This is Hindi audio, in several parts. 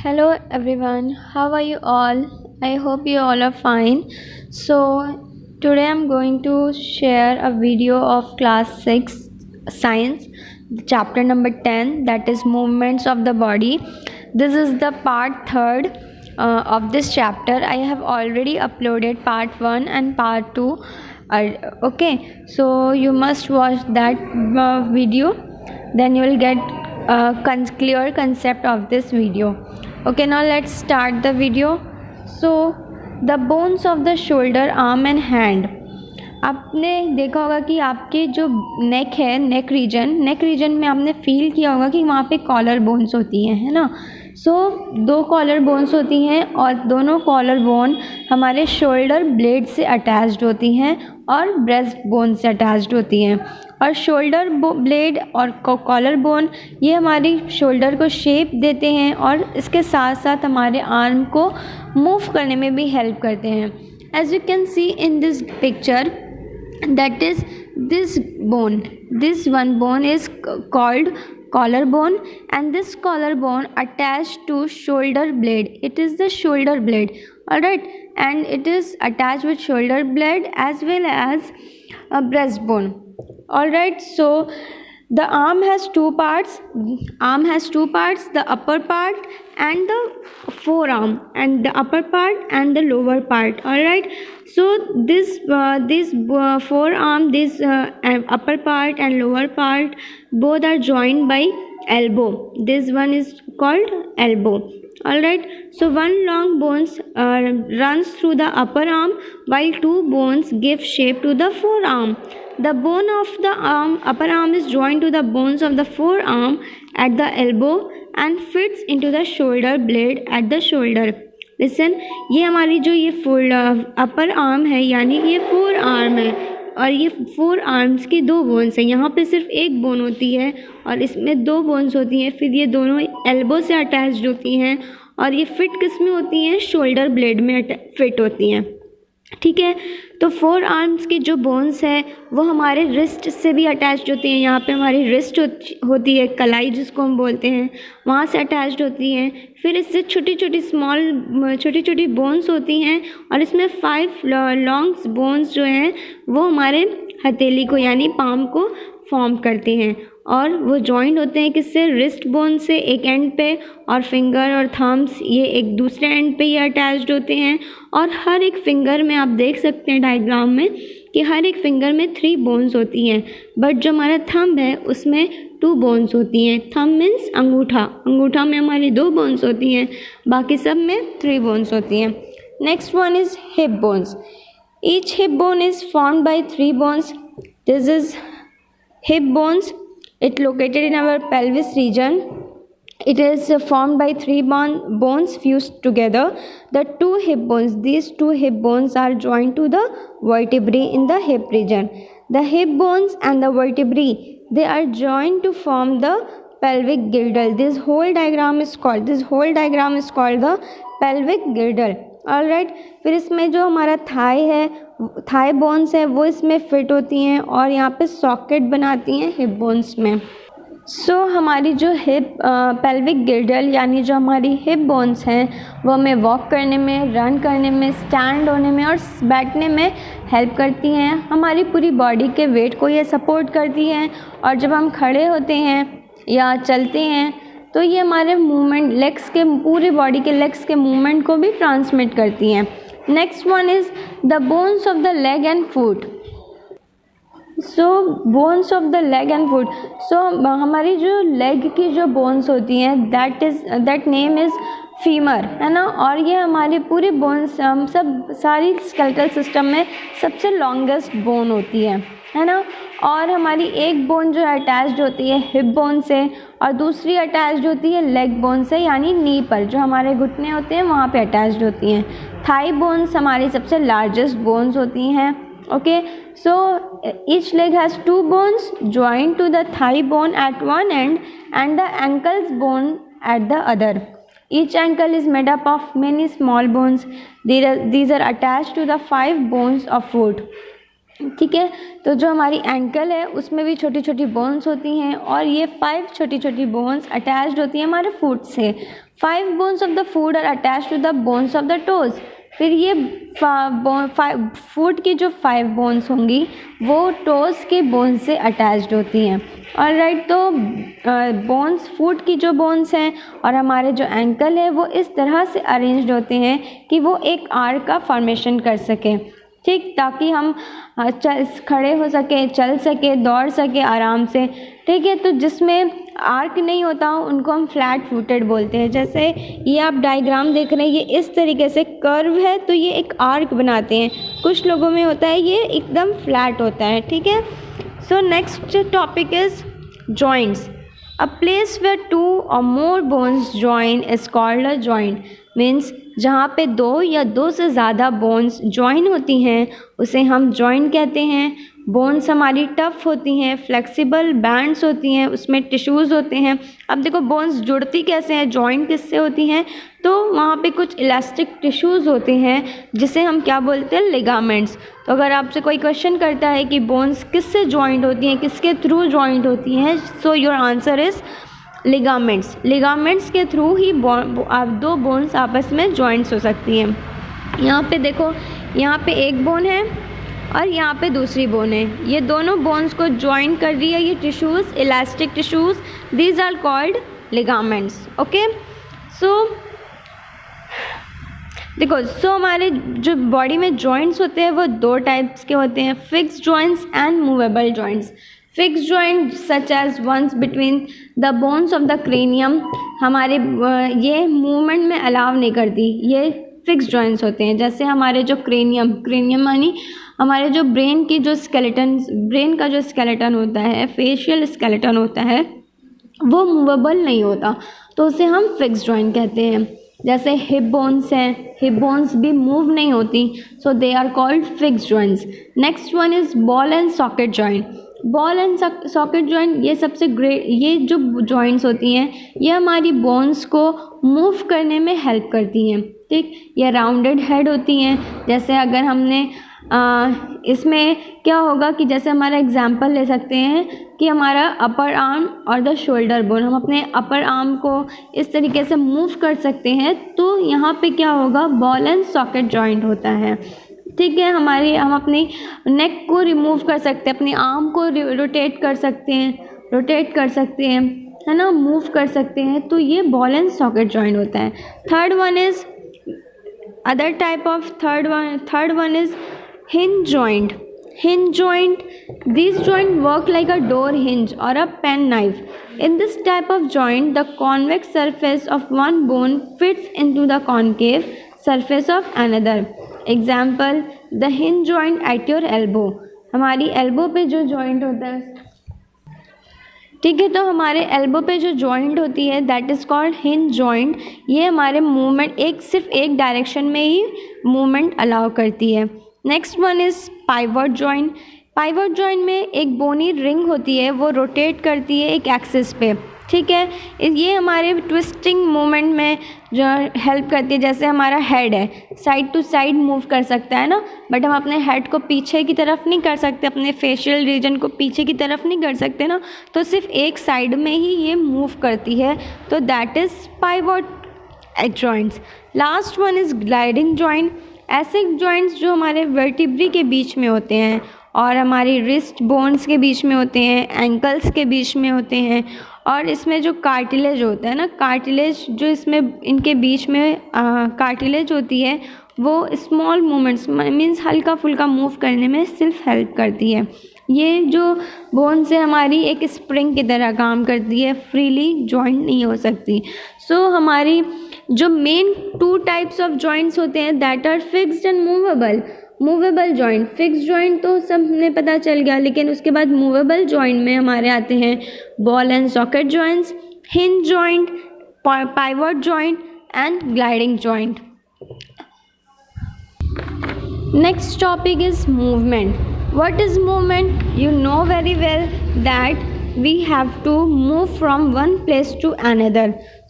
Hello everyone, how are you all? I hope you all are fine. So, today I'm going to share a video of class 6 science, chapter number 10, that is movements of the body. This is the part 3rd of this chapter. I have already uploaded part 1 and part 2. Okay, so you must watch that video, then you will get a clear concept of this video. Okay, now let's start the video. So the bones of the shoulder, arm and hand. आपने देखा होगा कि आपके जो नेक है, नेक रीजन में आपने फील किया होगा कि वहाँ पे कॉलर बोन्स होती हैं, है ना। सो 2 कॉलर बोन्स होती हैं और दोनों कॉलर बोन हमारे शोल्डर ब्लेड से अटैच्ड होती हैं और ब्रेस्ट बोन से अटैच्ड होती हैं। और शोल्डर ब्लेड और कॉलर बोन ये हमारी शोल्डर को शेप देते हैं और इसके साथ साथ हमारे आर्म को मूव करने में भी हेल्प करते हैं। As you can see in this picture, that is this one bone is called collarbone, and this collarbone attached to shoulder blade, it is the shoulder blade, all right, and it is attached with shoulder blade as well as a breastbone, all right. So the arm has two parts, the upper part and the forearm, and the upper part and the lower part, all right. So this forearm, this upper part and lower part both are joined by elbow. This one is called elbow, all right. So one long bones runs through the upper arm while 2 bones give shape to the forearm. The bone of the upper arm is joined to the bones of the forearm at the elbow and fits into the shoulder blade at the shoulder. Listen, ये हमारी जो ये अपर आर्म है, यानी ये 4 आर्म है और ये 4 आर्म्स की 2 बोन्स हैं। यहाँ पे सिर्फ 1 बोन होती है और इसमें 2 बोन्स होती हैं। फिर ये दोनों एल्बो से अटैच्ड होती हैं और ये फिट किस में होती हैं? शोल्डर ब्लेड में फिट होती हैं, ठीक है। तो 4 आर्म्स की जो बोन्स है वो हमारे रिस्ट से भी अटैच्ड होती हैं। यहाँ पे हमारी रिस्ट होती है, कलाई जिसको हम बोलते हैं, वहाँ से अटैच्ड होती हैं। फिर इससे छोटी छोटी बोन्स होती हैं और इसमें 5 लॉन्ग बोन्स जो हैं वो हमारे हथेली को यानी पाम को फॉर्म करते हैं और वो जॉइंट होते हैं किससे? रिस्ट बोन से एक एंड पे, और फिंगर और थम्स ये एक दूसरे एंड पे ये अटैच्ड होते हैं। और हर एक फिंगर में आप देख सकते हैं डायग्राम में कि हर एक फिंगर में 3 बोन्स होती हैं, बट जो हमारा थंब है उसमें 2 बोन्स होती हैं। थंब मीन्स अंगूठा में हमारी 2 बोन्स होती हैं, बाकी सब में 3 बोन्स होती हैं। Next one is hip bones. Each hip bone is formed by 3 bones. This is hip bones. It located in our pelvis region. It is formed by 3 bones fused together. The 2 hip bones, these 2 hip bones are joined to the vertebrae in the hip region. The hip bones and the vertebrae, they are joined to form the pelvic girdle. This whole diagram is called the pelvic girdle, all right. फिर इसमें जो हमारा थाई बोन्स है वो इसमें फिट होती हैं और यहाँ पे सॉकेट बनाती हैं हिप बोन्स में। सो हमारी जो हिप पेल्विक गिर्डल यानी जो हमारी हिप बोन्स हैं वो हमें वॉक करने में, रन करने में, स्टैंड होने में और बैठने में हेल्प करती हैं। हमारी पूरी बॉडी के वेट को ये सपोर्ट करती हैं और जब हम खड़े होते हैं या चलते हैं तो ये हमारे मूवमेंट, लेग्स के, पूरी बॉडी के लेग्स के मूवमेंट को भी ट्रांसमिट करती हैं। Next one is the bones of the leg and foot. So bones of the leg and foot, so हमारी जो लेग की जो बोन्स होती हैं दैट नेम इज़ फीमर, है ना। और ये हमारी पूरी बोन्स, हम सब सारी स्केलेटल सिस्टम में सबसे लॉन्गेस्ट बोन होती है ना। और हमारी एक बोन जो अटैच्ड होती है हिप बोन से और दूसरी अटैच्ड होती है लेग बोन से, यानी नी पर जो हमारे घुटने होते हैं वहाँ पे अटैच्ड होती हैं। थाई बोन्स हमारी सबसे लार्जेस्ट बोन्स होती हैं, okay. So each leg has 2 bones joint to the thigh bone at one end and the ankles bone at the other. Each ankle is made up of many small bones. These are attached to the 5 bones of foot. ठीक है। तो जो हमारी एंकल है उसमें भी छोटी छोटी बोन्स होती हैं और ये 5 छोटी छोटी बोन्स अटैच्ड होती हैं हमारे फुट से। 5 bones of the foot are attached to the bones of the toes. फिर ये फुट की जो 5 बोन्स होंगी वो टोज के बोन्स से अटैच्ड होती हैं। और राइट, तो बोन्स, फुट की जो बोन्स हैं और हमारे जो एंकल है वो इस तरह से अरेंज्ड होते हैं कि वो एक आर्क का फॉर्मेशन कर सकें, ठीक, ताकि हम खड़े हो सके, चल सके, दौड़ सके आराम से। ठीक है, तो जिसमें आर्क नहीं होता उनको हम फ्लैट फुटेड बोलते हैं। जैसे ये आप डायग्राम देख रहे हैं, ये इस तरीके से कर्व है तो ये एक आर्क बनाते हैं। कुछ लोगों में होता है ये एकदम फ्लैट होता है। ठीक है, so next topic is joints. A place where 2 or more bones join is called a joint। मीन्स जहाँ पे 2 या 2 से ज़्यादा बोन्स जॉइन होती हैं उसे हम जॉइंट कहते हैं। बोन्स हमारी टफ होती हैं, फ्लेक्सिबल बैंड्स होती हैं, उसमें टिश्यूज़ होते हैं। अब देखो बोन्स जुड़ती कैसे हैं, जॉइंट किससे होती हैं, तो वहाँ पे कुछ इलास्टिक टिश्यूज़ होते हैं जिसे हम क्या बोलते हैं, लिगामेंट्स। तो अगर आपसे कोई क्वेश्चन करता है कि बोन्स किससे जॉइंट होती हैं, किसके थ्रू जॉइंट होती हैं, so your answer is ligaments. Ligaments के थ्रू ही 2 बोन्स आपस में जॉइंट्स हो सकती हैं। यहाँ पे देखो, यहाँ पे एक बोन है और यहाँ पे दूसरी बोन है, ये दोनों बोन्स को जॉइन कर रही है ये tissues, elastic tissues, these are called ligaments. Okay, so देखो, सो हमारे जो बॉडी में जॉइंट्स होते हैं वो 2 टाइप्स के होते हैं, fixed joints and movable joints. Fixed joint such as ones between the bones of the cranium, हमारे ये मूवमेंट में अलाउ नहीं करती, ये फिक्स्ड जॉइंट्स होते हैं। जैसे हमारे जो क्रेनियम मानी हमारे जो ब्रेन का जो स्केलेटन होता है, फेशियल स्केलेटन होता है, वो मूवेबल नहीं होता, तो उसे हम फिक्स्ड जॉइंट कहते हैं। जैसे हिप बोन्स हैं, हिप बोन्स भी मूव नहीं होती, so they are called fixed joints. Next one is ball and socket joint. Ball and socket joint ये सबसे ग्रेट, ये जो जॉइंट्स होती हैं ये हमारी बोन्स को मूव करने में हेल्प करती हैं। ठीक, ये राउंडेड हेड होती हैं। जैसे अगर हमने इसमें क्या होगा कि जैसे हमारा एग्जांपल ले सकते हैं कि हमारा अपर आर्म और द शोल्डर बोन, हम अपने अपर आर्म को इस तरीके से मूव कर सकते हैं, तो यहाँ पे क्या होगा, बॉल एंड सॉकेट जॉइंट होता है। ठीक है, हम अपनी नेक को रिमूव कर सकते हैं, अपनी आर्म को रोटेट कर सकते हैं, है ना, मूव कर सकते हैं, तो ये बॉल एंड सॉकेट जॉइंट होता है। Third one is hinge joint. These joints work like a door hinge or a pen knife. In this type of joint, the convex surface of one bone fits into the concave surface of another. Example, the hinge joint at your elbow. हमारी एल्बो पे जो जॉइंट होता है, ठीक है, तो हमारे एल्बो पे जो जॉइंट होती है that is called hinge joint. ये हमारे मूवमेंट सिर्फ एक डायरेक्शन में ही मूवमेंट अलाउ करती है। Next one is pivot joint. Pivot joint में एक बोनी रिंग होती है, वो रोटेट करती है एक एक्सिस पे। ठीक है, ये हमारे ट्विस्टिंग मूवमेंट में जो हेल्प करती है। जैसे हमारा हेड है, साइड टू साइड मूव कर सकता है ना, बट हम अपने हेड को पीछे की तरफ नहीं कर सकते, अपने फेशियल रीजन को पीछे की तरफ नहीं कर सकते ना, तो सिर्फ एक साइड में ही ये मूव करती है, तो that is pivot joints. Last one is gliding joint. ऐसे जॉइंट्स जो हमारे वर्टिब्री के बीच में होते हैं और हमारी रिस्ट बोन्स के बीच में होते हैं, एंकल्स के बीच में होते हैं, और इसमें जो कार्टिलेज होता है ना, कार्टिलेज जो इसमें इनके बीच में कार्टिलेज होती है, वो स्मॉल मूवमेंट्स मीन्स हल्का फुल्का मूव करने में सिर्फ हेल्प करती है। ये जो बोन से हमारी एक स्प्रिंग की तरह काम करती है, फ्रीली जॉइंट नहीं हो सकती। सो हमारी जो मेन 2 टाइप्स ऑफ जॉइंट्स होते हैं that are fixed and movable. Movable joint, fixed joint तो सब हमें पता चल गया, लेकिन उसके बाद मूवेबल जॉइंट में हमारे आते हैं ball and socket joints, hinge joint, pivot joint and gliding joint. Next topic is movement. What is movement? You know very well that we have to move from one place to another.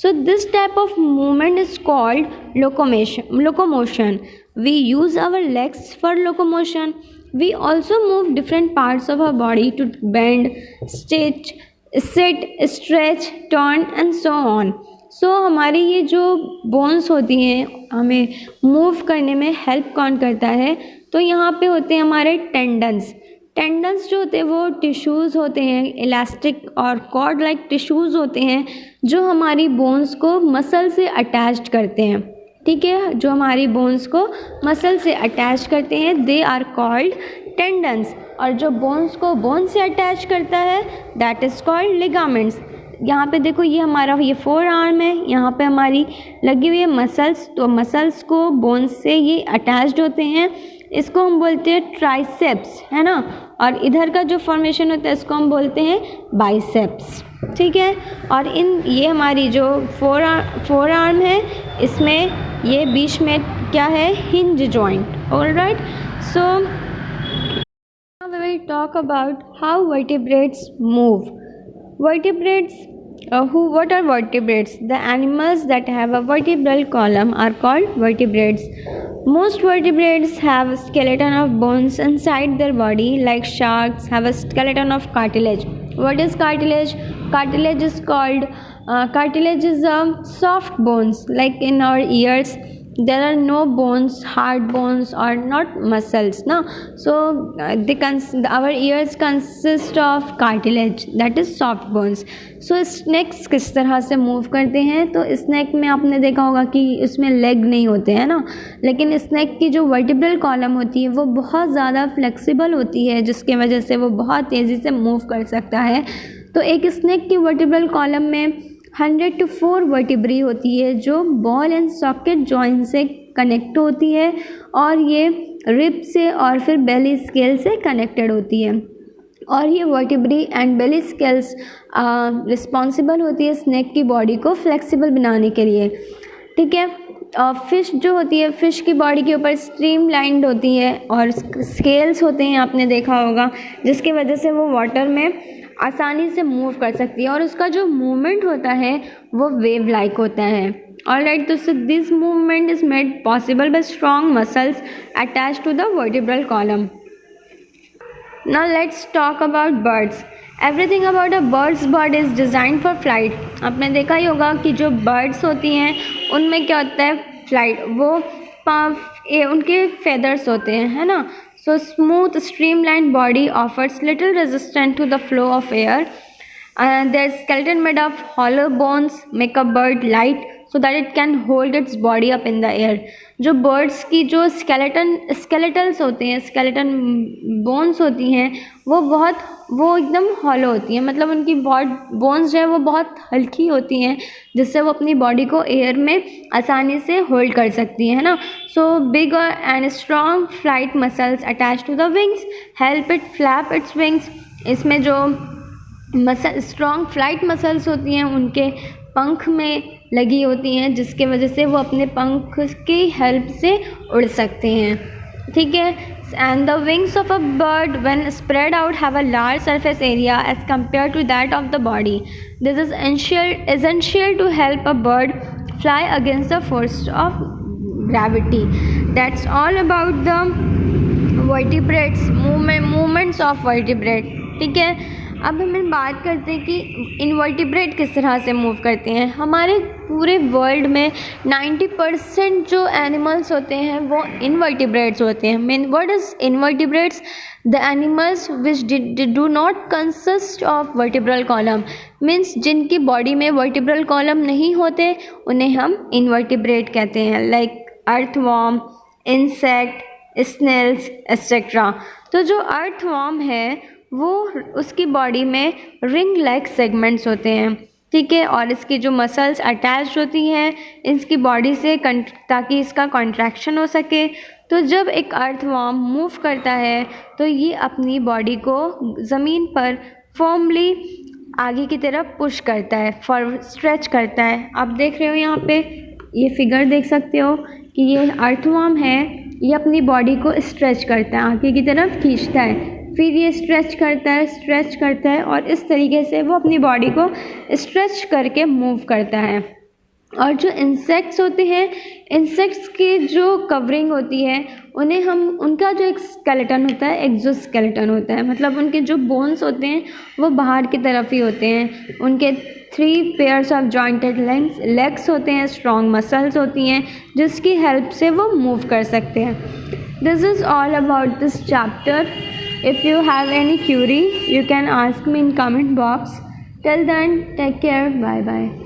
So this type of movement is called locomotion. We use our legs for locomotion. We also move different parts of our body to bend, stitch, sit, stretch, turn and so on. सो हमारी ये जो बोन्स होती हैं हमें मूव करने में हेल्प कौन करता है? तो यहाँ पे होते हैं हमारे टेंडन्स। टेंडन्स जो होते हैं वो टिश्यूज़ होते हैं, इलास्टिक और कॉर्ड लाइक टिश्यूज़ होते हैं जो हमारी बोन्स को मसल से अटैच्ड करते हैं। ठीक है, जो हमारी बोन्स को मसल से अटैच करते हैं दे आर कॉल्ड टेंडन्स। और जो बोन्स को बोन से अटैच करता है दैट इज़ कॉल्ड लिगामेंट्स। यहाँ पे देखो ये हमारा ये फोर आर्म है, यहाँ पे हमारी लगी हुई है मसल्स, तो मसल्स को बोन से ये अटैच्ड होते हैं, इसको हम बोलते हैं ट्राइसेप्स, है ना। और इधर का जो फॉर्मेशन होता है इसको हम बोलते हैं बाइसेप्स। ठीक है, और ये हमारी जो फोर आर्म है इसमें ये बीच में क्या है, hinge joint. Alright, so we will talk about how vertebrates move. What are vertebrates? The animals that have a vertebral column are called vertebrates. Most vertebrates have a skeleton of bones inside their body, like sharks have a skeleton of cartilage. What is cartilage? Cartilage is soft bones, like in our ears there are no bones, hard bones or not muscles, no. So our ears consist of cartilage, that is soft bones. So snakes किस तरह से मूव करते हैं? तो स्नैक में आपने देखा होगा कि इसमें लेग नहीं होते हैं ना, लेकिन स्नैक की जो वर्टिब्रल कॉलम होती है वो बहुत ज़्यादा फ्लेक्सिबल होती है, जिसके वजह से वो बहुत तेज़ी से मूव कर सकता है। तो एक स्नैक की वर्टिब्रल कॉलम में 100 to 4 वर्टिब्री होती है जो बॉल एंड सॉकेट जॉइंट से कनेक्ट होती है, और ये रिब से और फिर बेली स्केल से कनेक्टेड होती है। और ये vertebrae and belly scales responsible होती है स्नेक की बॉडी को फ्लेक्सिबल बनाने के लिए। ठीक है, फिश जो होती है, फिश की बॉडी के ऊपर स्ट्रीम लाइंड होती है और स्केल्स होते हैं, आपने देखा होगा, जिसकी वजह से वो वाटर में आसानी से मूव कर सकती है, और उसका जो मूवमेंट होता है वो वेव लाइक होता है। ऑलराइट, तो this movement is made possible by strong muscles attached to the vertebral column. Now let's talk about birds. Everything about a bird's body is designed for flight. आपने देखा ही होगा कि जो बर्ड्स होती हैं उनमें क्या होता है, फ्लाइट, वो उनके फेदर्स होते हैं, है ना। So smooth streamlined body offers little resistance to the flow of air. Their skeleton made of hollow bones make a bird light so that it can hold its body up in the air. जो birds की जो skeletals होते हैं, skeleton bones होती हैं, वो एकदम hollow होती हैं, मतलब उनकी bones जो है वो बहुत हल्की होती हैं, जिससे वो अपनी body को air में आसानी से hold कर सकती हैं, है ना। So bigger and strong flight muscles attached to the wings help it flap its wings. इसमें जो स्ट्रॉन्ग फ्लाइट मसल्स होती हैं उनके पंख में लगी होती हैं, जिसके वजह से वो अपने पंख की हेल्प से उड़ सकते हैं। ठीक है, and the wings of a bird when spread out have a large surface area as compare to that of the body. This is essential to help a bird fly against the force of gravity. That's all about the vertebrates, movements of vertebrate. ठीक है, अब हम बात करते हैं कि इनवर्टिब्रेट किस तरह से मूव करते हैं। हमारे पूरे वर्ल्ड में 90% जो एनिमल्स होते हैं वो इनवर्टिब्रेट्स होते हैं। Mean what is invertebrates? The animals which do not consist of vertebral column, means जिनकी बॉडी में वर्टिब्रल कॉलम नहीं होते उन्हें हम इनवर्टिब्रेट कहते हैं, like earthworm, insect, snails etcetera. तो जो अर्थवॉर्म है वो उसकी बॉडी में रिंग लाइक सेगमेंट्स होते हैं। ठीक है, और इसकी जो मसल्स अटैच होती हैं इसकी बॉडी से ताकि इसका कॉन्ट्रैक्शन हो सके। तो जब एक अर्थवॉर्म मूव करता है तो ये अपनी बॉडी को ज़मीन पर फर्मली आगे की तरफ पुश करता है, स्ट्रेच करता है। आप देख रहे हो यहाँ पे ये फिगर देख सकते हो कि ये अर्थवॉर्म है, ये अपनी बॉडी को स्ट्रेच करता है, आगे की तरफ खींचता है, फिर ये स्ट्रेच करता है और इस तरीके से वो अपनी बॉडी को स्ट्रेच करके मूव करता है। और जो इंसेक्ट्स होते हैं, इंसेक्ट्स की जो कवरिंग होती है उन्हें हम, उनका जो एक स्केलेटन होता है, एक्सोस्केलेटन होता है, मतलब उनके जो बोन्स होते हैं वो बाहर की तरफ ही होते हैं। उनके 3 पेयर्स ऑफ जॉइंटेड लेग्स होते हैं, स्ट्रॉन्ग मसल्स होती हैं जिसकी हेल्प से वो मूव कर सकते हैं। This is all about this chapter. If you have any query you can ask me in comment box. Till then take care, bye bye.